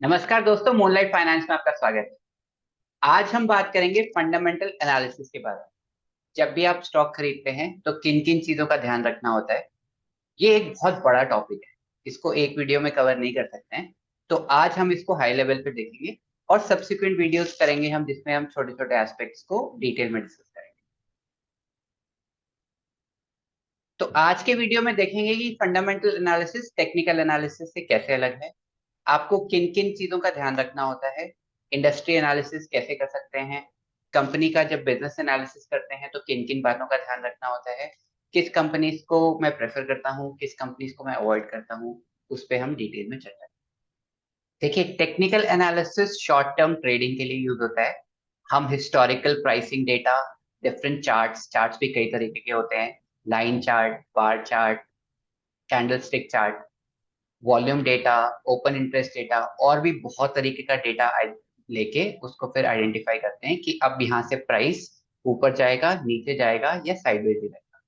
नमस्कार दोस्तों, moonlight finance में आपका स्वागत है। आज हम बात करेंगे फंडामेंटल एनालिसिस के बारे में। जब भी आप स्टॉक खरीदते हैं तो किन किन चीजों का ध्यान रखना होता है। ये एक बहुत बड़ा टॉपिक है, इसको एक वीडियो में कवर नहीं कर सकते हैं। तो आज हम इसको हाई लेवल पे देखेंगे और सब्सिक्वेंट वीडियोस करेंगे हम, जिसमें हम छोटे छोटे एस्पेक्ट्स को डिटेल में डिस्कस करेंगे। तो आज के वीडियो में देखेंगे कि फंडामेंटल एनालिसिस टेक्निकल एनालिसिस से कैसे अलग है, आपको किन किन चीजों का ध्यान रखना होता है, इंडस्ट्री एनालिसिस कैसे कर सकते हैं, कंपनी का जब बिजनेस एनालिसिस करते हैं तो किन किन बातों का ध्यान रखना होता है, किस कंपनीज को मैं प्रेफर करता हूँ, किस कंपनीज को मैं अवॉइड करता हूँ, उस पर हम डिटेल में चर्चा करें। देखिए, technical analysis short term trading के लिए यूज होता है। हम historical pricing data, different charts charts भी कई तरीके के होते हैं, line chart, bar chart, candlestick chart, volume data, open interest data और भी बहुत तरीके का डेटा लेके उसको फिर आइडेंटिफाई करते हैं कि अब यहाँ से प्राइस ऊपर जाएगा, नीचे जाएगा या साइडवेज जाएगा।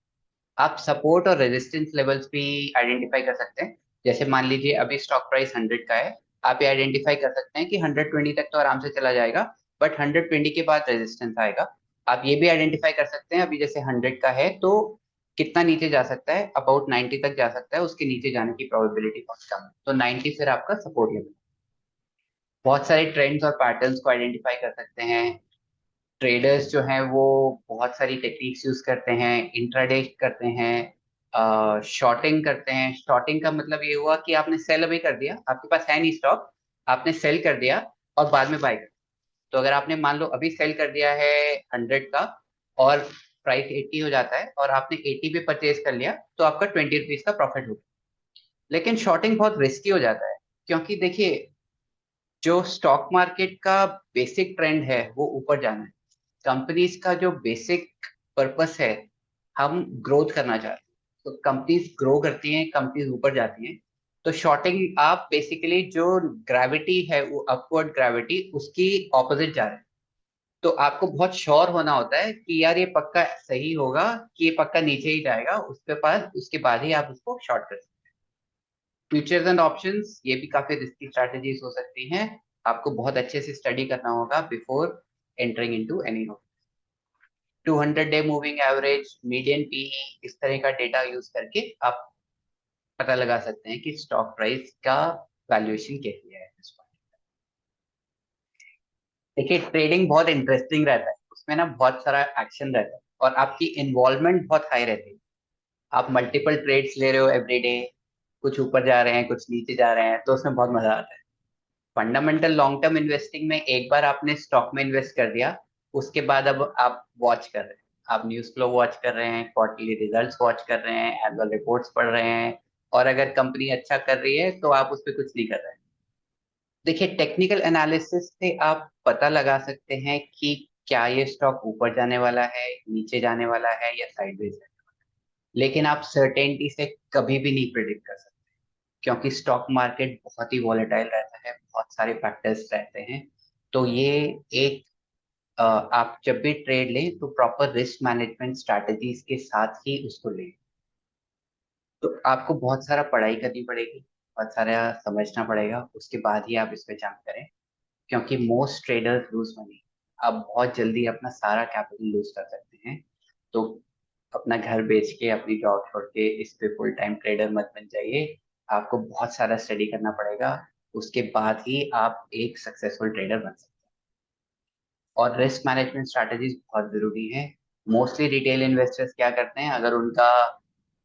आप सपोर्ट और रेजिस्टेंस लेवल्स भी आइडेंटिफाई कर सकते हैं। जैसे मान लीजिए अभी स्टॉक प्राइस 100 का है, आप ये आइडेंटिफाई कर सकते हैं कि 120 तक तो आराम से चला जाएगा, बट 120 के बाद रेजिस्टेंस आएगा। आप ये भी आइडेंटिफाई कर सकते हैं, अभी जैसे 100 का है तो कितना नीचे जा सकता है, अबाउट 90 तक जा सकता है, उसके नीचे जाने की प्रोबेबिलिटी बहुत कम है, तो 90 फिर आपका सपोर्ट लेवल। बहुत सारे ट्रेंड्स और पैटर्न्स को आइडेंटिफाई कर सकते हैं। ट्रेडर्स जो हैं वो बहुत सारी टेक्निक्स यूज करते हैं, इंट्राडे करते हैं, शॉर्टिंग करते हैं। शॉर्टिंग का मतलब ये हुआ कि आपने सेल अभी कर दिया, आपके पास है नहीं स्टॉक, आपने सेल कर दिया और बाद में बाय कर। तो अगर आपने मान लो अभी सेल कर दिया है 100 का और प्राइस 80 हो जाता है और आपने 80 पे परचेज कर लिया, तो आपका 20 रुपीज का प्रॉफिट होगा। लेकिन शॉर्टिंग बहुत रिस्की हो जाता है, क्योंकि देखिए, जो स्टॉक मार्केट का बेसिक ट्रेंड है वो ऊपर जाना है। कंपनीज का जो बेसिक पर्पस है, हम ग्रोथ करना चाहते हैं, तो कंपनीज ग्रो करती हैं, कंपनीज ऊपर जाती हैं। तो शॉर्टिंग आप बेसिकली जो ग्रेविटी है, वो अपवर्ड ग्रेविटी, उसकी ऑपोजिट जा रहे हैं। तो आपको बहुत श्योर होना होता है कि यार ये पक्का सही होगा, कि ये पक्का नीचे ही जाएगा, उसके पास उसके बाद ही आप उसको शॉर्ट कर सकते हैं। फ्यूचर्स एंड ऑप्शंस ये भी काफी रिस्की स्ट्रैटेजीज हो सकती हैं। आपको बहुत अच्छे से स्टडी करना होगा before entering into any of. 200 day moving average, median PE, इस तरह का डेटा यूज करके आप पता लगा सकते हैं कि स्टॉक प्राइस का वैल्यूएशन कैसी है इस वक्त। देखिए, ट्रेडिंग बहुत इंटरेस्टिंग रहता है, उसमें ना बहुत सारा एक्शन रहता है और आपकी इन्वॉल्वमेंट बहुत हाई रहती है। आप मल्टीपल ट्रेड्स ले रहे हो एवरी डे, कुछ ऊपर जा रहे हैं, कुछ नीचे जा रहे हैं, तो उसमें बहुत मजा आता है। फंडामेंटल लॉन्ग टर्म इन्वेस्टिंग में एक बार आपने स्टॉक में इन्वेस्ट कर दिया, उसके बाद अब आप वॉच कर रहे हैं, आप न्यूज़ फ्लो वॉच कर रहे हैं, क्वार्टरली रिजल्ट्स वॉच कर रहे हैं, एनुअल रिपोर्ट्स पढ़ रहे हैं, और अगर कंपनी अच्छा कर रही है तो आप उस पर कुछ नहीं कर रहे हैं। देखिए, टेक्निकल एनालिसिस से आप पता लगा सकते हैं कि क्या ये स्टॉक ऊपर जाने वाला है, नीचे जाने वाला है या साइडवेज है। लेकिन आप सर्टेनिटी से कभी भी नहीं प्रिडिक्ट कर सकते, क्योंकि स्टॉक मार्केट बहुत ही वॉलेटाइल रहता है, बहुत सारे फैक्टर्स रहते हैं। तो ये एक आप जब भी ट्रेड लें तो प्रॉपर रिस्क मैनेजमेंट स्ट्रैटेजीज के साथ ही उसको लें। तो आपको बहुत सारा पढ़ाई करनी पड़ेगी, बहुत सारा समझना पड़ेगा, उसके बाद ही आप इस पे जंप करें। क्योंकि मोस्ट ट्रेडर्स लूज मनी, आप बहुत जल्दी अपना सारा कैपिटल लूज कर सकते हैं। तो अपना घर बेच के, अपनी जॉब छोड़ के इस पे फुल टाइम ट्रेडर मत बन जाइए। आपको बहुत सारा स्टडी करना पड़ेगा, उसके बाद ही आप एक सक्सेसफुल ट्रेडर बन सकते हैं। और रिस्क मैनेजमेंट स्ट्रैटेजीज बहुत जरूरी है। मोस्टली रिटेल इन्वेस्टर्स क्या करते हैं, अगर उनका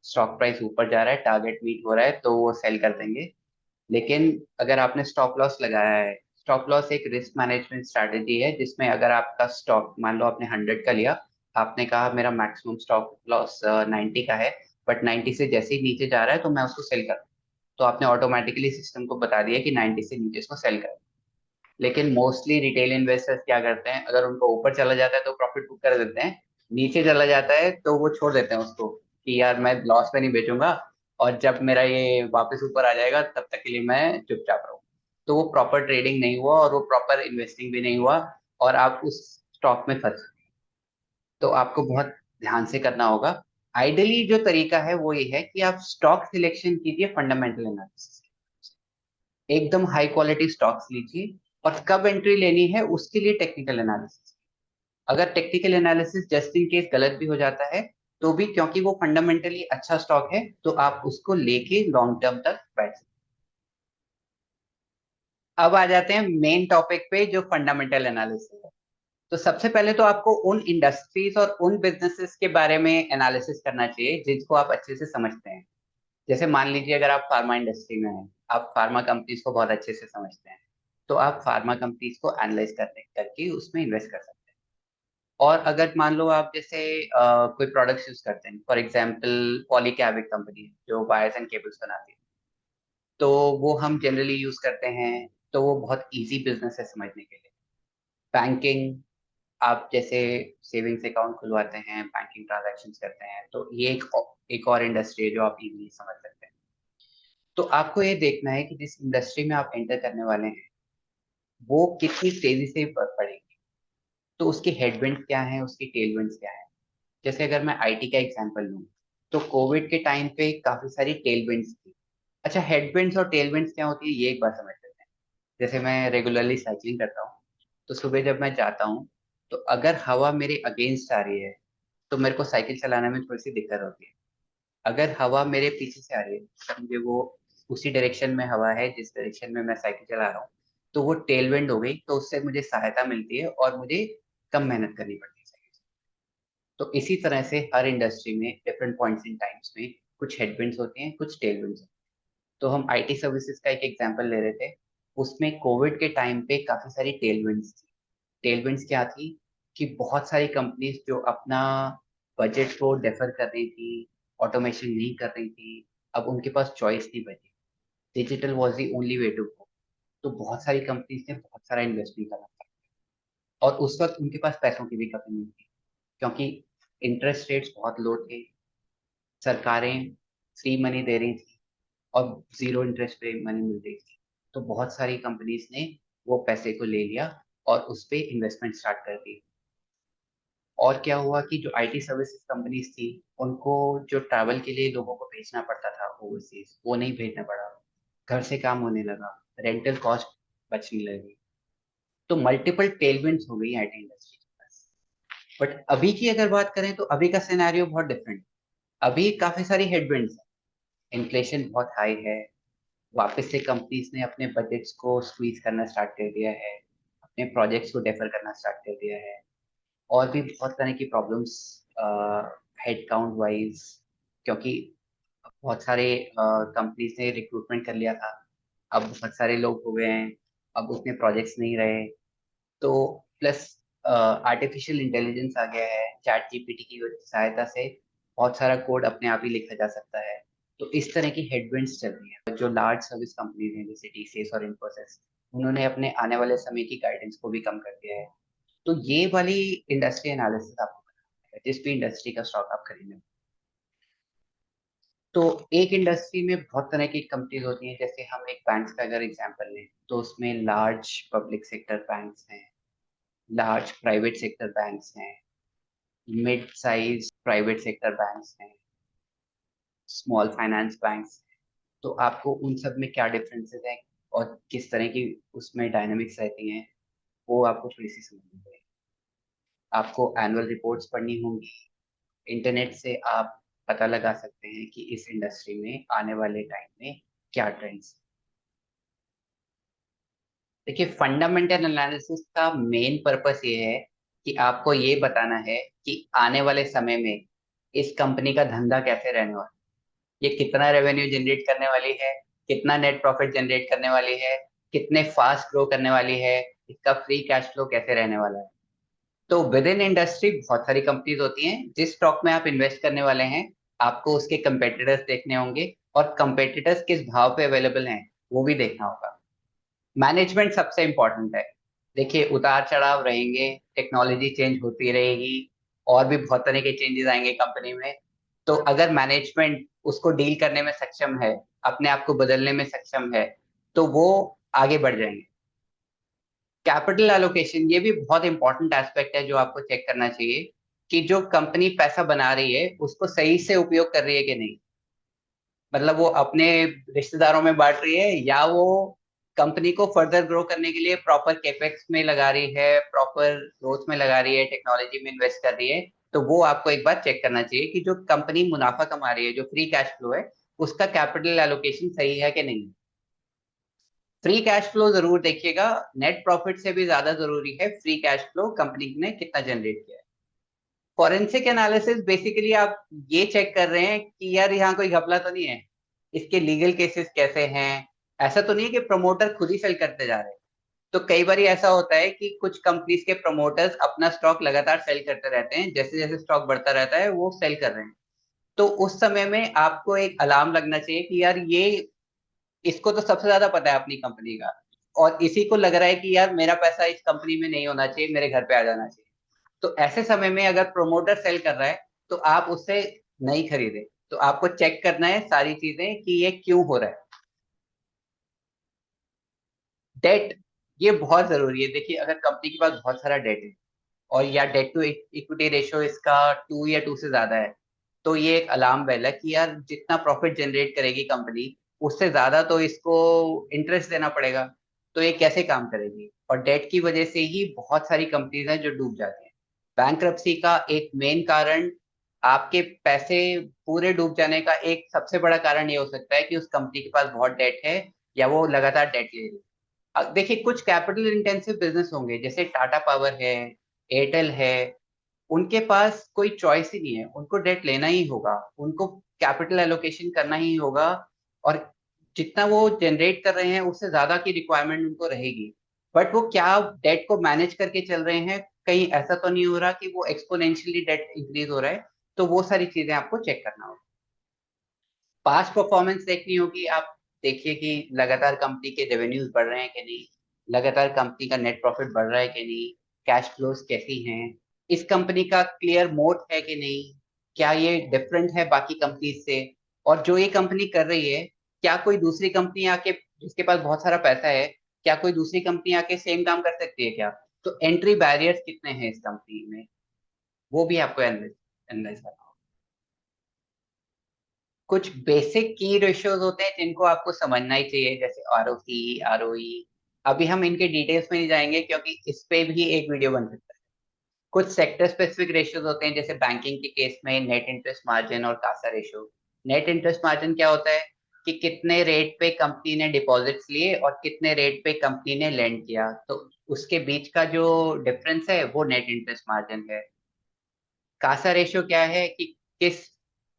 स्टॉक प्राइस ऊपर जा रहा है, टारगेट मीट हो रहा है, तो वो सेल कर देंगे। लेकिन अगर आपने स्टॉप लॉस लगाया है, स्टॉप लॉस एक रिस्क मैनेजमेंट स्ट्रैटेजी है, जिसमें अगर आपका स्टॉक मान लो आपने 100 का लिया, आपने कहा मेरा मैक्सिमम स्टॉप लॉस 90 का है, बट 90 से जैसे ही नीचे जा रहा है तो मैं उसको सेल कर, तो आपने ऑटोमेटिकली सिस्टम को बता दिया कि 90 से नीचे इसको सेल कर। लेकिन मोस्टली रिटेल इन्वेस्टर्स क्या करते हैं, अगर उनको ऊपर चला जाता है तो प्रॉफिट बुक कर देते हैं, नीचे चला जाता है तो वो छोड़ देते हैं उसको कि यार मैं लॉस में नहीं बेचूंगा, और जब मेरा ये वापस ऊपर आ जाएगा तब तक के लिए मैं चुपचाप रहूँ। तो वो प्रॉपर ट्रेडिंग नहीं हुआ और वो प्रॉपर इन्वेस्टिंग भी नहीं हुआ, और आप उस स्टॉक में फंस गए। तो आपको बहुत ध्यान से करना होगा। आइडियली जो तरीका है वो ये है कि आप स्टॉक सिलेक्शन कीजिए फंडामेंटल एनालिसिस। एकदम हाई क्वालिटी स्टॉक्स लीजिए, और कब एंट्री लेनी है उसके लिए टेक्निकल एनालिसिस। अगर technical analysis just in case गलत भी हो जाता है तो भी, क्योंकि वो फंडामेंटली अच्छा स्टॉक है, तो आप उसको लेके लॉन्ग टर्म तक बैठ सकते हैं। अब आ जाते हैं मेन टॉपिक पे, जो फंडामेंटल एनालिसिस है। तो सबसे पहले तो आपको उन इंडस्ट्रीज और उन बिजनेसेस के बारे में एनालिसिस करना चाहिए जिसको आप अच्छे से समझते हैं। जैसे मान लीजिए अगर आप फार्मा इंडस्ट्री में हैं, आप फार्मा कंपनीज को बहुत अच्छे से समझते हैं, तो आप फार्मा कंपनीज को एनालाइज करने करके उसमें इन्वेस्ट कर सकते हैं। और अगर मान लो आप जैसे कोई प्रोडक्ट्स यूज करते हैं, फॉर एग्जांपल पॉलीकैब एक कंपनी है जो वायर्स एंड केबल्स बनाती है, तो वो हम जनरली यूज करते हैं, तो वो बहुत इजी बिजनेस है समझने के लिए। बैंकिंग, आप जैसे सेविंग्स अकाउंट खुलवाते हैं, बैंकिंग ट्रांजैक्शंस करते हैं, तो ये एक और इंडस्ट्री है जो आप इजीली समझ सकते हैं। तो आपको ये देखना है कि जिस इंडस्ट्री में आप एंटर करने वाले हैं वो कितनी तेजी से बढ़ेगी, तो उसके हेडविंड्स क्या हैं, उसके टेलविंड्स क्या हैं। जैसे अगर मैं आईटी का एग्जांपल लूं, तो कोविड के टाइम पे काफी सारी टेलविंड्स थी। अच्छा, हेडविंड्स और टेलविंड्स क्या होती है ये एक बार समझ लेते हैं। जैसे मैं रेगुलरली साइकिलिंग करता हूँ, तो सुबह जब मैं जाता हूँ, तो अगर हवा मेरे अगेंस्ट आ रही है तो मेरे को साइकिल चलाने में थोड़ी सी दिक्कत होती है। अगर हवा मेरे पीछे से आ रही है, समझे वो उसी डायरेक्शन में हवा है जिस डायरेक्शन में मैं साइकिल चला रहा हूँ, तो वो टेल विंड हो गई, तो उससे मुझे सहायता मिलती है और मुझे कम मेहनत करनी पड़ती है साइकिल से। तो इसी तरह से हर इंडस्ट्री में डिफरेंट पॉइंट्स इन टाइम्स में कुछ हेडविंड्स होते हैं, कुछ टेल विंड्स होते हैं। तो हम आईटी सर्विसेज का एक एग्जांपल ले रहे थे, उसमें कोविड के टाइम पे काफी सारी टेल विंड्स थी। टेल विंड्स क्या थी कि बहुत सारी कंपनीज जो अपना बजट को डेफर कर रही थी, ऑटोमेशन नहीं कर रही थी, अब उनके पास चॉइस नहीं बची, digital was the only way to go. तो बहुत सारी कंपनीज ने बहुत सारा इन्वेस्टमेंट करना था, और उस वक्त उनके पास पैसों की भी कमी नहीं थी, क्योंकि इंटरेस्ट रेट्स बहुत लो थे, सरकारें फ्री मनी दे रही थी, और जीरो इंटरेस्ट पे मनी मिल रही थी। तो बहुत सारी कंपनीज ने वो पैसे को ले लिया और उस पे इन्वेस्टमेंट स्टार्ट कर दी। और क्या हुआ कि जो आईटी सर्विसेज कंपनीज थी, उनको जो ट्रैवल के लिए लोगों को भेजना पड़ता था ओवरसीज, वो नहीं भेजना पड़ा, घर से काम होने लगा, रेंटल कॉस्ट बचने लगी। तो मल्टीपल टेलविंड्स हो गई आईटी इंडस्ट्री के पास। बट अभी की अगर बात करें तो अभी का सिनेरियो बहुत डिफरेंट। अभी काफी सारी हेडविंड्स हैं, इन्फ्लेशन बहुत हाई है, वापस से कंपनीज ने अपने बजट्स को स्क्वीज करना स्टार्ट कर दिया है, अपने प्रोजेक्ट्स को डेफर करना स्टार्ट कर दिया है, और भी बहुत तरह की प्रॉब्लम्स हेड काउंट वाइज, क्योंकि बहुत सारे कंपनीज ने रिक्रूटमेंट कर लिया था, अब बहुत सारे लोग हो गए हैं, अब उतने प्रोजेक्ट्स नहीं रहे। तो प्लस आर्टिफिशियल इंटेलिजेंस आ गया है, चैट जीपीटी की सहायता से बहुत सारा कोड अपने आप ही लिखा जा सकता है। तो इस तरह की हेडविंड्स चल रही है। जो लार्ज सर्विस कंपनीज हैं जैसे टीसीएस और इन्फोसिस, उन्होंने अपने आने वाले समय की गाइडेंस को भी कम कर दिया है। तो ये वाली इंडस्ट्री एनालिसिस आपको करना है जिस भी इंडस्ट्री का स्टॉक आप खरीदें। तो एक इंडस्ट्री में बहुत तरह की कंपनीज होती हैं। जैसे हम एक बैंक्स का अगर एग्जांपल लें, तो उसमें लार्ज पब्लिक सेक्टर बैंक्स हैं, लार्ज प्राइवेट सेक्टर बैंक्स हैं, mid size private sector banks हैं, स्मॉल फाइनेंस बैंक्स हैं। तो आपको उन सब में क्या डिफरेंसेस हैं और किस तरह की उसमें डायनामिक्स रहती हैं, वो आपको थोड़ी सी समझनी पड़ेगी। आपको एनुअल रिपोर्ट्स पढ़नी होंगी, इंटरनेट से आप पता लगा सकते हैं कि इस इंडस्ट्री में आने वाले टाइम में क्या ट्रेंड्स। देखिए, फंडामेंटल एनालिसिस का मेन पर्पस ये है कि आपको ये बताना है कि आने वाले समय में इस कंपनी का धंधा कैसे रहने वाला है, ये कितना रेवेन्यू जनरेट करने वाली है, कितना नेट प्रॉफिट जनरेट करने वाली है, कितने फास्ट ग्रो करने वाली है, इसका फ्री कैश फ्लो कैसे रहने वाला है। तो विद इन इंडस्ट्री बहुत सारी कंपनीज होती हैं, जिस स्टॉक में आप इन्वेस्ट करने वाले हैं आपको उसके कंपेटिटर्स देखने होंगे, और कंपेटिटर्स किस भाव पे अवेलेबल हैं वो भी देखना होगा। मैनेजमेंट सबसे इम्पोर्टेंट है। देखिए, उतार चढ़ाव रहेंगे, टेक्नोलॉजी चेंज होती रहेगी, और भी बहुत तरह के चेंजेस आएंगे कंपनी में। तो अगर मैनेजमेंट उसको डील करने में सक्षम है, अपने आप को बदलने में सक्षम है, तो वो आगे बढ़ जाएंगे। कैपिटल एलोकेशन ये भी बहुत इंपॉर्टेंट एस्पेक्ट है जो आपको चेक करना चाहिए, कि जो कंपनी पैसा बना रही है उसको सही से उपयोग कर रही है कि नहीं। मतलब वो अपने रिश्तेदारों में बांट रही है, या वो कंपनी को फर्दर ग्रो करने के लिए प्रॉपर कैपेक्स में लगा रही है, प्रॉपर ग्रोथ में लगा रही है, टेक्नोलॉजी में इन्वेस्ट कर रही है, तो वो आपको एक बार चेक करना चाहिए कि जो कंपनी मुनाफा कमा रही है, जो फ्री कैश फ्लो है, उसका कैपिटल एलोकेशन सही है कि नहीं। फ्री कैश फ्लो जरूर देखिएगा, नेट प्रॉफिट से भी ज्यादा जरूरी है फ्री कैश फ्लो कंपनी ने कितना जनरेट किया है। फॉरेंसिक एनालिसिस बेसिकली आप ये चेक कर रहे हैं कि यार यहाँ कोई घपला तो नहीं है, इसके लीगल केसेस कैसे हैं, ऐसा तो नहीं है कि प्रमोटर खुद ही सेल करते जा रहे हैं। तो कई बार ऐसा होता है कि कुछ कंपनीज के प्रमोटर्स अपना स्टॉक लगातार सेल करते रहते हैं, जैसे जैसे स्टॉक बढ़ता रहता है वो सेल कर रहे हैं। तो उस समय में आपको एक अलार्म लगना चाहिए कि यार ये, इसको तो सबसे ज्यादा पता है अपनी कंपनी का, और इसी को लग रहा है कि यार मेरा पैसा इस कंपनी में नहीं होना चाहिए, मेरे घर पे आ जाना चाहिए। तो ऐसे समय में अगर प्रोमोटर सेल कर रहा है तो आप उससे नहीं खरीदें। तो आपको चेक करना है सारी चीजें कि ये क्यों हो रहा है। डेट, ये बहुत जरूरी है। देखिए अगर कंपनी के पास बहुत सारा डेट है और या डेट टू इक्विटी रेशियो इसका 2 या 2 से ज्यादा है, तो ये एक अलार्म बेल है कि यार जितना प्रॉफिट जनरेट करेगी कंपनी, उससे ज्यादा तो इसको इंटरेस्ट देना पड़ेगा। तो ये कैसे काम करेगी, और डेट की वजह से ही बहुत सारी कंपनीज हैं जो डूब जाती हैं। बैंक्रप्सी का एक मेन कारण, आपके पैसे पूरे डूब जाने का एक सबसे बड़ा कारण ये हो सकता है कि उस कंपनी के पास बहुत डेट है, या वो लगातार डेट ले रही है। देखिए कुछ कैपिटल इंटेंसिव बिजनेस होंगे, जैसे टाटा पावर है, एयरटेल है, उनके पास कोई चॉइस ही नहीं है, उनको डेट लेना ही होगा, उनको कैपिटल एलोकेशन करना ही होगा, और जितना वो जनरेट कर रहे हैं उससे ज्यादा की रिक्वायरमेंट उनको रहेगी। बट वो क्या डेट को मैनेज करके चल रहे हैं, कहीं ऐसा तो नहीं हो रहा कि वो एक्सपोनेंशियली डेट इंक्रीज हो रहा है। तो वो सारी चीजें आपको चेक करना होगा। पास्ट परफॉर्मेंस देखनी होगी, आप देखिए कि लगातार कंपनी के रेवेन्यूज बढ़ रहे हैं कि नहीं, लगातार कंपनी का नेट प्रॉफिट बढ़ रहा है कि नहीं, कैश फ्लोज कैसी हैं, इस कंपनी का क्लियर मोड है कि नहीं, क्या ये डिफरेंट है बाकी कंपनीज से, और जो ये कंपनी कर रही है, क्या कोई दूसरी कंपनी आके, जिसके पास बहुत सारा पैसा है, क्या कोई दूसरी कंपनी आके सेम काम कर सकती है क्या। तो एंट्री बैरियर्स कितने हैं इस कंपनी में, वो भी आपको एनालाइज करना होगा। कुछ बेसिक की रेशियोज होते हैं जिनको आपको समझना ही चाहिए, जैसे आरओसी, आरओई। अभी हम इनके डिटेल्स में नहीं जाएंगे क्योंकि इस पे भी एक वीडियो बन सकता है। कुछ सेक्टर स्पेसिफिक रेशियोज होते हैं, जैसे बैंकिंग के केस में नेट इंटरेस्ट मार्जिन और Kasa ratio. Net interest margin क्या होता है कि कितने रेट पे कंपनी ने डिपॉजिट्स लिए और कितने रेट पे कंपनी ने लेंड किया, तो उसके बीच का जो डिफरेंस है वो नेट इंटरेस्ट मार्जिन है। कासा रेशियो क्या है कि किस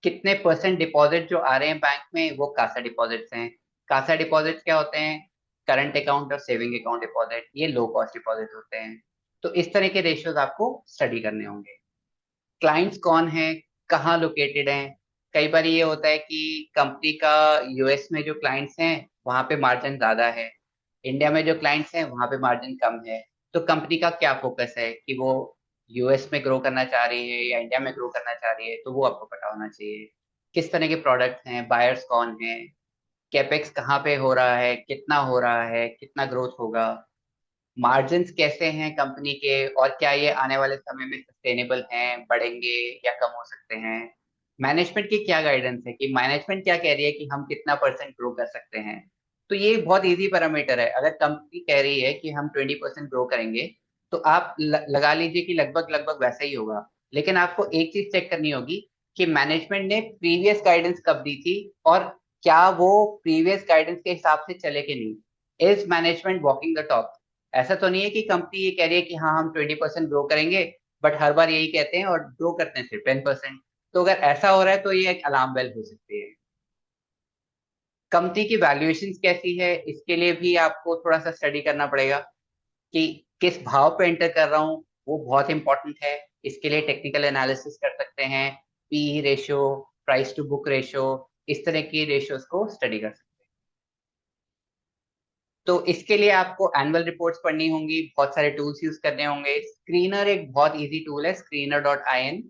कितने परसेंट डिपॉजिट जो आ रहे हैं बैंक में वो कासा डिपॉजिट्स हैं। कासा डिपॉजिट्स क्या होते हैं, करंट अकाउंट और सेविंग अकाउंट डिपॉजिट, ये लो कॉस्ट डिपॉजिट होते हैं। तो इस तरह के रेशियोज आपको स्टडी करने होंगे। क्लाइंट्स कौन है, कहाँ लोकेटेड हैं। कई बार ये होता है कि कंपनी का यूएस में जो क्लाइंट्स हैं वहां पे मार्जिन ज्यादा है, इंडिया में जो क्लाइंट्स हैं वहां पे मार्जिन कम है। तो कंपनी का क्या फोकस है कि वो यूएस में ग्रो करना चाह रही है या इंडिया में ग्रो करना चाह रही है, तो वो आपको पता होना चाहिए। किस तरह के प्रोडक्ट्स हैं, बायर्स कौन है, कैपेक्स कहाँ पे हो रहा है, कितना हो रहा है, कितना ग्रोथ होगा, मार्जिन्स कैसे हैं कंपनी के, और क्या ये आने वाले समय में सस्टेनेबल हैं, बढ़ेंगे या कम हो सकते हैं। मैनेजमेंट की क्या गाइडेंस है कि मैनेजमेंट क्या कह रही है कि हम कितना परसेंट ग्रो कर सकते हैं। तो ये बहुत इजी पैरामीटर है, अगर कंपनी कह रही है कि हम 20% ग्रो करेंगे, तो आप लगा लीजिए कि लगभग लगभग वैसा ही होगा। लेकिन आपको एक चीज चेक करनी होगी कि मैनेजमेंट ने प्रीवियस गाइडेंस कब दी थी, और क्या वो प्रीवियस गाइडेंस के हिसाब से चले कि नहीं। Is management walking the talk. ऐसा तो नहीं है कि कंपनी ये कह रही है कि हाँ हम 20% ग्रो करेंगे, बट हर बार यही कहते हैं और ग्रो करते हैं सिर्फ 10%। तो अगर ऐसा हो रहा है तो ये एक अलार्म बेल हो सकती है। कंपनी की वैल्यूएशन कैसी है, इसके लिए भी आपको थोड़ा सा स्टडी करना पड़ेगा कि किस भाव पे एंटर कर रहा हूँ, वो बहुत इंपॉर्टेंट है। इसके लिए टेक्निकल एनालिसिस कर सकते हैं, P ratio, price to book ratio, इस तरह की रेशियोज को स्टडी कर सकते हैं। तो इसके लिए आपको एनुअल रिपोर्ट्स पढ़नी होंगी, बहुत सारे टूल्स यूज करने होंगे। स्क्रीनर एक बहुत इजी टूल है, screener.in।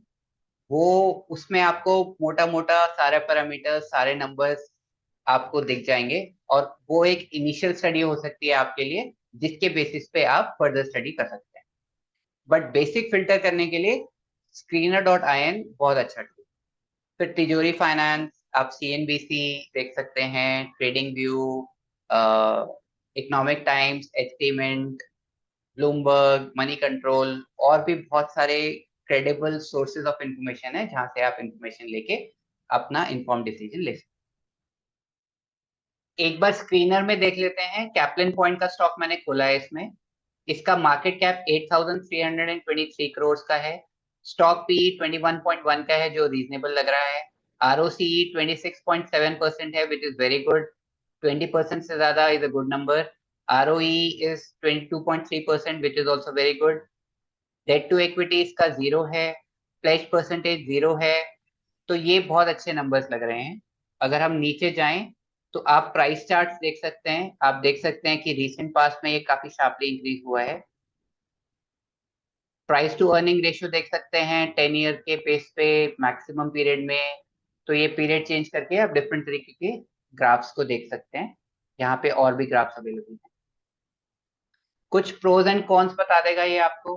वो, उसमें आपको मोटा मोटा सारे पैरामीटर्स, सारे नंबर्स आपको दिख जाएंगे, और वो एक इनिशियल स्टडी हो सकती है आपके लिए, जिसके बेसिस पे आप फर्दर स्टडी कर सकते हैं। बट बेसिक फिल्टर करने के लिए screener.in बहुत अच्छा टूल। फिर तिजोरी फाइनेंस, आप सीएनबीसी देख सकते हैं, ट्रेडिंग व्यू, इकोनॉमिक टाइम्स, एचटीमेंट, ब्लूमबर्ग, मनी कंट्रोल और भी बहुत सारे क्रेडिबल सोर्सेज ऑफ इंफॉर्मेशन है जहां से आप इंफॉर्मेशन लेके अपना इन्फॉर्म डिसीजन ले सकते हैं। एक बार स्क्रीनर में देख लेते हैं। कैप्लिन पॉइंट का स्टॉक मैंने खोला है इसमें। इसका मार्केट कैप 8,323 करोड़ का है। स्टॉक पी 21.1 का है जो रीजनेबल लग रहा है। आरओसीई 26.7% है विच इज वेरी गुड। 20% से ज्यादा is a good number. ROE is 22.3% which is also very good. Debt to equity इसका 0 है। प्लेज परसेंटेज 0 है। तो ये बहुत अच्छे नंबर्स लग रहे हैं। अगर हम नीचे जाएं तो आप प्राइस चार्ट्स देख सकते हैं। आप देख सकते हैं कि रीसेंट पास्ट में ये काफी शार्पली इंक्रीज हुआ है। प्राइस टू अर्निंग रेशियो देख सकते हैं 10 ईयर के पेस पे मैक्सिमम पीरियड में। तो ये पीरियड चेंज करके आप डिफरेंट तरीके के ग्राफ्स को देख सकते हैं। यहाँ पे और भी ग्राफ्स अवेलेबल हैं। कुछ प्रोज एंड कॉन्स बता देगा ये आपको।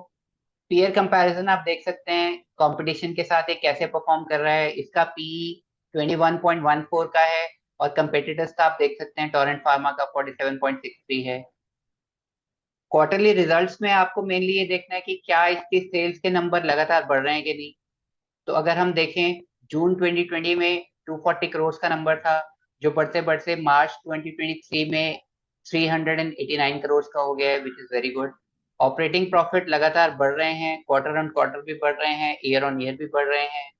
पीयर कंपैरिजन आप देख सकते हैं कंपटीशन के साथ ये कैसे परफॉर्म कर रहा है। इसका पी 21.14 का है और कंपेटिटर्स का आप देख सकते हैं टोरेंट फार्मा का 47.63 है। क्वार्टरली रिजल्ट्स में आपको मेनली ये देखना है कि क्या इसके सेल्स के नंबर लगातार बढ़ रहे हैं कि नहीं। तो अगर हम देखें जून 2020 में 240 करोड़ का नंबर था जो बढ़ते बढ़ते मार्च 2023 में 389 करोड़ का हो गया है which is very good. Operating profit लगातार बढ़ रहे हैं, क्वार्टर ऑन क्वार्टर भी बढ़ रहे हैं, ईयर ऑन ईयर भी बढ़ रहे हैं।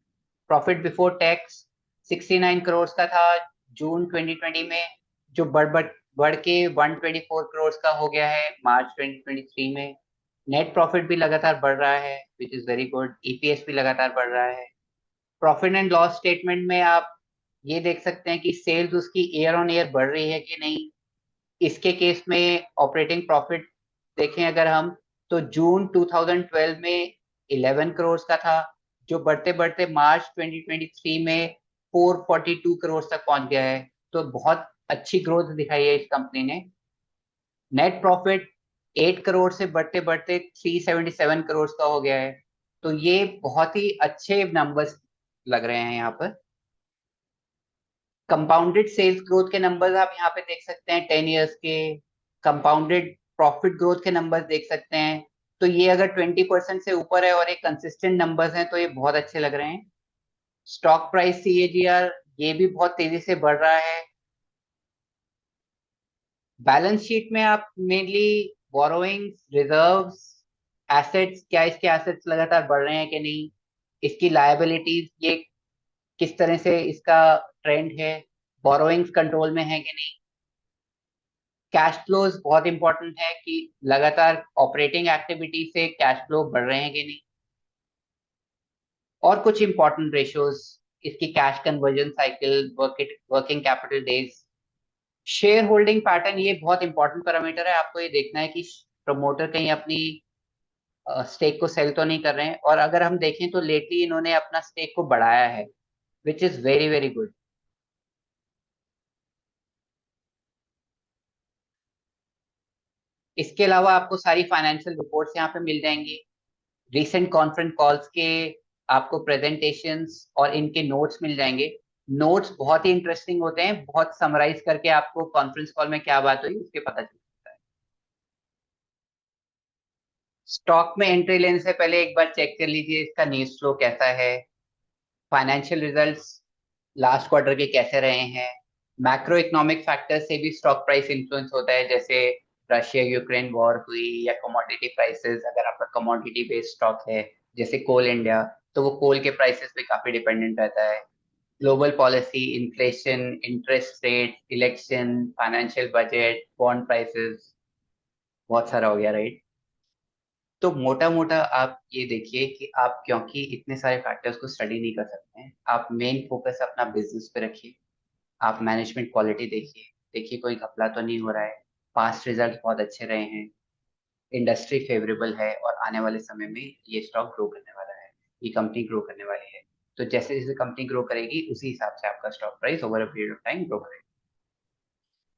प्रॉफिट बिफोर टैक्स 69 करोड़ का था जून 2020 में जो बढ़ के 124 करोड़ का हो गया है मार्च 2023 में। नेट प्रॉफिट भी लगातार बढ़ रहा है which is very good. EPS भी लगातार बढ़ रहा है। प्रॉफिट एंड लॉस स्टेटमेंट में आप ये देख सकते हैं कि सेल्स उसकी ईयर ऑन ईयर बढ़ रही है कि नहीं। इसके केस में ऑपरेटिंग प्रॉफिट देखें अगर हम तो जून 2012 में 11 करोड़ का था जो बढ़ते बढ़ते मार्च 2023 में 442 करोड़ तक पहुंच गया है। तो बहुत अच्छी ग्रोथ दिखाई है इस कंपनी ने। नेट प्रॉफिट 8 करोड़ से बढ़ते बढ़ते 377 करोड़ का हो गया है। तो ये बहुत ही अच्छे नंबर्स लग रहे हैं यहाँ पर। कंपाउंडेड सेल्स ग्रोथ के नंबर्स आप यहाँ पे देख सकते हैं 10 इयर्स के। कंपाउंडेड प्रॉफिट ग्रोथ के नंबर्स देख सकते हैं। तो ये अगर 20% से ऊपर है और एक कंसिस्टेंट नंबर्स हैं तो ये बहुत अच्छे लग रहे हैं। स्टॉक प्राइस CAGR ये भी बहुत तेजी से बढ़ रहा है। बैलेंस शीट में आप मेनली बोरोइंग्स, रिजर्व्स, एसेट्स, क्या इसके एसेट्स लगातार बढ़ रहे हैं कि नहीं, इसकी लायबिलिटीज ये किस तरह से इसका ट्रेंड है, बोरोइंग्स कंट्रोल में है कि नहीं। कैश फ्लोज बहुत इंपॉर्टेंट है कि लगातार ऑपरेटिंग एक्टिविटी से कैश फ्लो बढ़ रहे हैं कि नहीं। और कुछ इंपॉर्टेंट रेशियोज इसकी cash conversion cycle, working capital days, share holding pattern ये बहुत इंपॉर्टेंट पैरामीटर है। आपको ये देखना है कि प्रमोटर कहीं अपनी स्टेक को सेल तो नहीं कर रहे हैं। और अगर हम देखें तो लेटली इन्होंने अपना स्टेक को बढ़ाया है which is very very good. इसके अलावा आपको सारी फाइनेंशियल रिपोर्ट्स यहाँ पे मिल जाएंगी। रिसेंट कॉन्फ्रेंस कॉल्स के आपको प्रेजेंटेशंस और इनके नोट्स मिल जाएंगे। नोट्स बहुत ही इंटरेस्टिंग होते हैं, बहुत समराइज करके आपको कॉन्फ्रेंस कॉल में क्या बात हुई उसके पता चल सकता है। स्टॉक में एंट्री लेने से पहले एक बार चेक कर लीजिए इसका न्यूज फ्लो कैसा है। फाइनेंशियल रिजल्ट्स लास्ट क्वार्टर के कैसे रहे हैं। मैक्रो इकोनॉमिक फैक्टर्स से भी स्टॉक प्राइस इन्फ्लुएंस होता है जैसे रशिया यूक्रेन वॉर हुई या कमोडिटी प्राइसेस। अगर आपका कमोडिटी बेस्ड स्टॉक है जैसे कोल इंडिया तो वो कोल के प्राइसेस पे काफी डिपेंडेंट रहता है। Global policy, inflation, interest rate, election, financial budget, bond prices, बहुत सारा हो गया राइट। तो मोटा मोटा आप ये देखिए कि आप क्योंकि इतने सारे फैक्टर्स को स्टडी नहीं कर सकते हैं आप मेन फोकस अपना बिजनेस पे रखिए। आप मैनेजमेंट क्वालिटी देखिए, देखिए कोई घपला तो नहीं हो रहा है। पास्ट रिजल्ट बहुत अच्छे रहे हैं। इंडस्ट्री फेवरेबल है और आने वाले समय में ये स्टॉक ग्रो करने वाला है। ये कंपनी ग्रो करने वाली है। तो जैसे जैसे कंपनी ग्रो करेगी उसी हिसाब से आपका stock price over a period of time grow करेगा।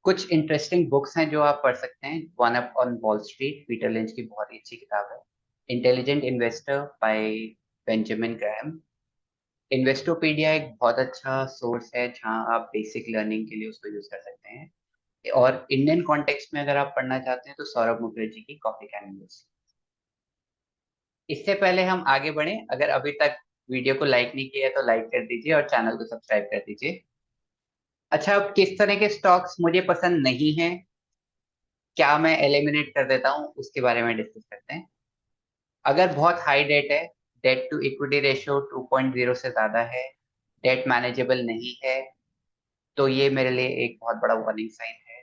कुछ इंटरेस्टिंग बुक्स हैं जो आप पढ़ सकते हैं। One up on wall street Peter lynch की बहुत ही अच्छी किताब है। Intelligent investor bye Benjamin Graham. Investopedia एक बहुत अच्छा सोर्स है जहां आप बेसिक लर्निंग के लिए उसको यूज कर सकते हैं। और इंडियन कॉन्टेक्स्ट में अगर आप पढ़ना चाहते हैं तो सौरभ मुखर्जी की कॉफी कैन। इससे पहले हम आगे बढ़े, अगर अभी तक वीडियो को लाइक नहीं किया है तो लाइक कर दीजिए और चैनल को सब्सक्राइब कर दीजिए। अच्छा, अब किस तरह के स्टॉक्स मुझे पसंद नहीं है, क्या मैं एलिमिनेट कर देता हूँ, उसके बारे में डिस्कस करते हैं। अगर बहुत हाई डेट है, डेट टू इक्विटी रेशियो 2.0 से ज्यादा है, डेट मैनेजेबल नहीं है, तो ये मेरे लिए एक बहुत बड़ा वार्निंग साइन है।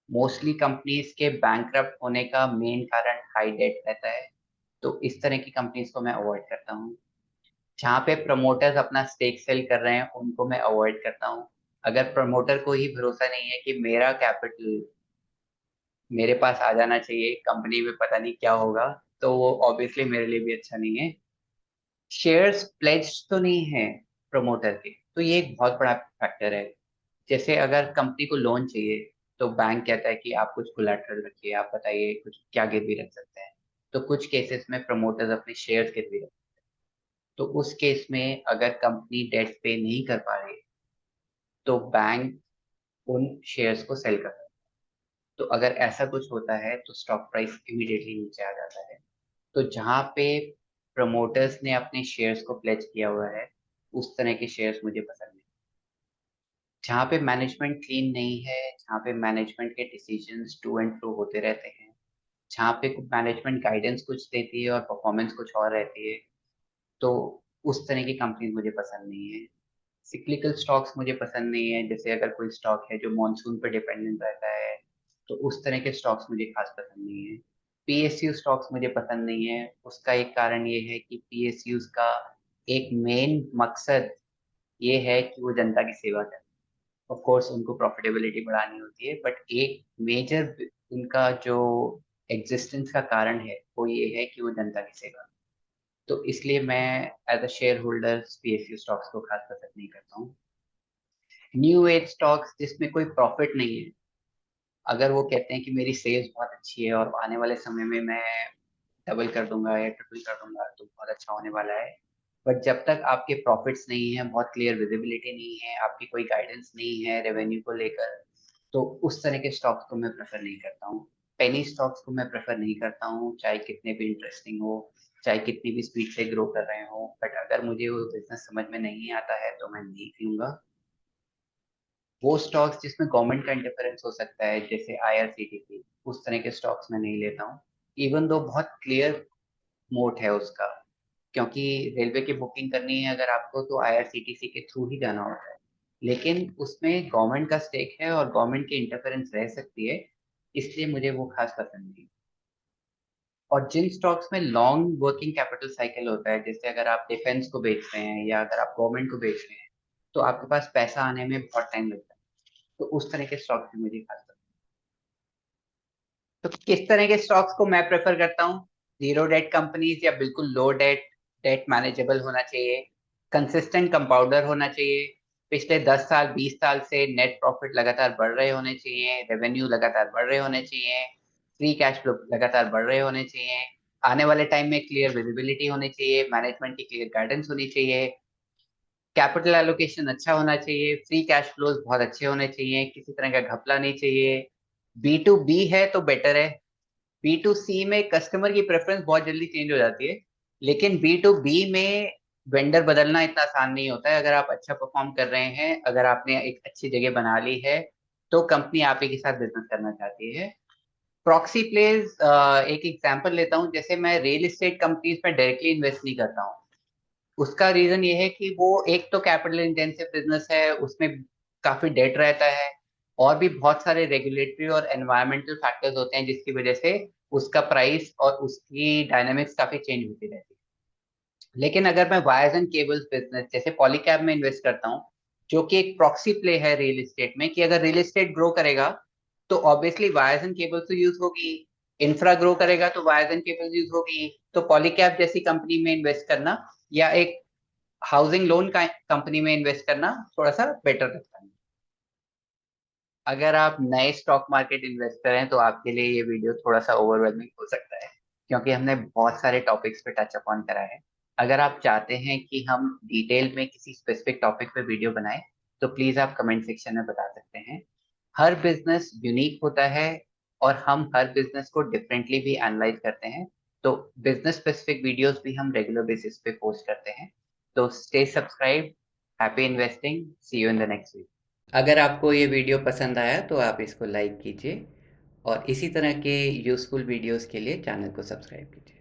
मोस्टली कंपनीज के बैंकरप्ट होने का मेन कारण हाई डेट रहता है, तो इस तरह की कंपनीज को मैं अवॉइड करता हूँ। जहाँ पे प्रमोटर्स अपना स्टेक सेल कर रहे हैं उनको मैं अवॉइड करता हूँ। अगर प्रमोटर को ही भरोसा नहीं है कि मेरा कैपिटल मेरे पास आ जाना चाहिए, कंपनी में पता नहीं क्या होगा, तो वो ऑब्वियसली मेरे लिए भी अच्छा नहीं है। शेयर्स प्लेज तो नहीं है प्रमोटर के, तो ये एक बहुत बड़ा फैक्टर है। जैसे अगर कंपनी को लोन चाहिए तो बैंक कहता है कि आप कुछ कोलैटरल रखिए, आप बताइए कुछ क्या गिरवी रख सकते हैं, तो कुछ केसेस में प्रमोटर्स अपने शेयर्स गिरवी रखते हैं। तो उस केस में अगर कंपनी डेट पे नहीं कर पा रही तो बैंक उन शेयर्स को सेल करता है। तो अगर ऐसा कुछ होता है तो स्टॉक प्राइस इमीडिएटली नीचे आ जाता है। तो जहाँ पे प्रमोटर्स ने अपने शेयर्स को प्लेज किया हुआ है, उस तरह के शेयर्स मुझे पसंद नहीं। जहाँ पे मैनेजमेंट क्लीन नहीं है, जहाँ पे मैनेजमेंट के डिसीजंस टू एंड फ्रो होते रहते हैं, जहाँ पे मैनेजमेंट गाइडेंस कुछ देती है और परफॉर्मेंस कुछ और रहती है, तो उस तरह की कंपनी मुझे पसंद नहीं है। सिक्लिकल स्टॉक्स मुझे पसंद नहीं है, जैसे अगर कोई स्टॉक है जो मॉनसून पर डिपेंडेंट रहता है, तो उस तरह के स्टॉक्स मुझे खास पसंद नहीं है। पीएसयू स्टॉक्स मुझे पसंद नहीं है। उसका एक कारण ये है कि पीएसयूज का एक मेन मकसद ये है कि वो जनता की सेवा करें। ऑफ कोर्स उनको प्रॉफिटेबिलिटी बढ़ानी होती है, बट एक मेजर उनका जो एग्जिस्टेंस का कारण है वो ये है कि वो जनता की सेवा। तो इसलिए मैं as a share holder PSU stocks को खास पसंद नहीं करता हूँ। न्यू एज स्टॉक्स जिसमें कोई प्रॉफिट नहीं है, अगर वो कहते हैं कि मेरी सेल्स बहुत अच्छी है और आने वाले समय में मैं डबल कर दूंगा या ट्रिपल कर दूंगा तो बहुत अच्छा होने वाला है, बट जब तक आपके प्रॉफिट्स नहीं है, बहुत क्लियर विजिबिलिटी नहीं है, आपकी कोई गाइडेंस नहीं है रेवेन्यू को लेकर, तो उस तरह के स्टॉक्स को मैं प्रेफर नहीं करता हूँ। पेनी स्टॉक्स को मैं प्रेफर नहीं करता हूँ, चाहे कितने भी इंटरेस्टिंग हो, चाहे कितनी भी स्पीड से ग्रो कर रहे हो, बट अगर मुझे वो बिजनेस समझ में नहीं आता है तो मैं नहीं लूंगा। वो स्टॉक्स जिसमें गवर्नमेंट का इंटरफेरेंस हो सकता है, जैसे आईआरसीटीसी, उस तरह के स्टॉक्स में नहीं लेता हूँ। इवन दो बहुत क्लियर मोट है उसका, क्योंकि रेलवे की बुकिंग करनी है अगर आपको तो आईआरसीटीसी के थ्रू ही जाना होता है, लेकिन उसमें गवर्नमेंट का स्टेक है और गवर्नमेंट की इंटरफेरेंस रह सकती है, इसलिए मुझे वो खास पसंद नहीं। और जिन स्टॉक्स में लॉन्ग वर्किंग कैपिटल साइकिल होता है, जैसे अगर आप डिफेंस को बेच रहे हैं या अगर आप गवर्नमेंट को बेच रहे हैं, तो आपके पास पैसा आने में बहुत टाइम लगता है, तो उस तरह के स्टॉक्स भी मुझे खास पसंद है। तो किस तरह के स्टॉक्स को मैं प्रेफर करता हूँ? जीरो डेट कंपनीज या बिल्कुल लो डेट, डेट मैनेजेबल होना चाहिए, कंसिस्टेंट कंपाउंडर होना चाहिए, पिछले 10 साल 20 साल से नेट प्रॉफिट लगातार बढ़ रहे होने चाहिए, रेवेन्यू लगातार बढ़ रहे होने चाहिए, फ्री कैश फ्लो लगातार बढ़ रहे होने चाहिए, आने वाले टाइम में क्लियर विजिबिलिटी होनी चाहिए, मैनेजमेंट की क्लियर गाइडेंस होनी चाहिए, कैपिटल एलोकेशन अच्छा होना चाहिए, फ्री कैश फ्लोज बहुत अच्छे होने चाहिए, किसी तरह का घपला नहीं चाहिए। बी टू बी है तो बेटर है। बी टू सी में कस्टमर की प्रेफरेंस बहुत जल्दी चेंज हो जाती है, लेकिन बी टू बी में वेंडर बदलना इतना आसान नहीं होता है। अगर आप अच्छा परफॉर्म कर रहे हैं, अगर आपने एक अच्छी जगह बना ली है, तो कंपनी आप ही के साथ बिजनेस करना चाहती है। प्रॉक्सी प्लेज, एक एग्जांपल लेता हूँ, जैसे मैं रियल एस्टेट कंपनीज में डायरेक्टली इन्वेस्ट नहीं करता हूँ। उसका रीजन ये है कि वो एक तो कैपिटल इंटेंसिव बिजनेस है, उसमें काफी डेट रहता है, और भी बहुत सारे रेगुलेटरी और एनवायरमेंटल फैक्टर्स होते हैं जिसकी वजह से उसका प्राइस और उसकी डायनामिक्स काफी चेंज होती रहती है। लेकिन अगर मैं वायर्स एंड केबल्स बिजनेस जैसे पॉलीकैब में इन्वेस्ट करता हूँ, जो कि एक प्रॉक्सी प्ले है रियल एस्टेट में, कि अगर रियल एस्टेट ग्रो करेगा तो ऑब्वियसली वायर्स एंड केबल्स तो यूज होगी, इंफ्रा ग्रो करेगा तो वायर्स एंड केबल्स यूज होगी, तो पॉलीकैब जैसी कंपनी में इन्वेस्ट करना या एक हाउसिंग लोन का कंपनी में इन्वेस्ट करना थोड़ा सा बेटर लगता है। अगर आप नए स्टॉक मार्केट इन्वेस्टर हैं तो आपके लिए ये वीडियो थोड़ा सा ओवरवेलमिंग हो सकता है, क्योंकि हमने बहुत सारे टॉपिक्स पे टच अपॉन करा है। अगर आप चाहते हैं कि हम डिटेल में किसी स्पेसिफिक टॉपिक पे वीडियो बनाएं, तो प्लीज आप कमेंट सेक्शन में बता सकते हैं। हर बिजनेस यूनिक होता है और हम हर बिजनेस को डिफरेंटली भी एनालाइज करते हैं। तो बिजनेस स्पेसिफिक वीडियोस भी हम रेगुलर बेसिस पे पोस्ट करते हैं। तो stay subscribe. Happy investing. See you in the next video. अगर आपको ये वीडियो पसंद आया तो आप इसको लाइक कीजिए और इसी तरह के यूज़फुल वीडियोस के लिए चैनल को सब्सक्राइब कीजिए।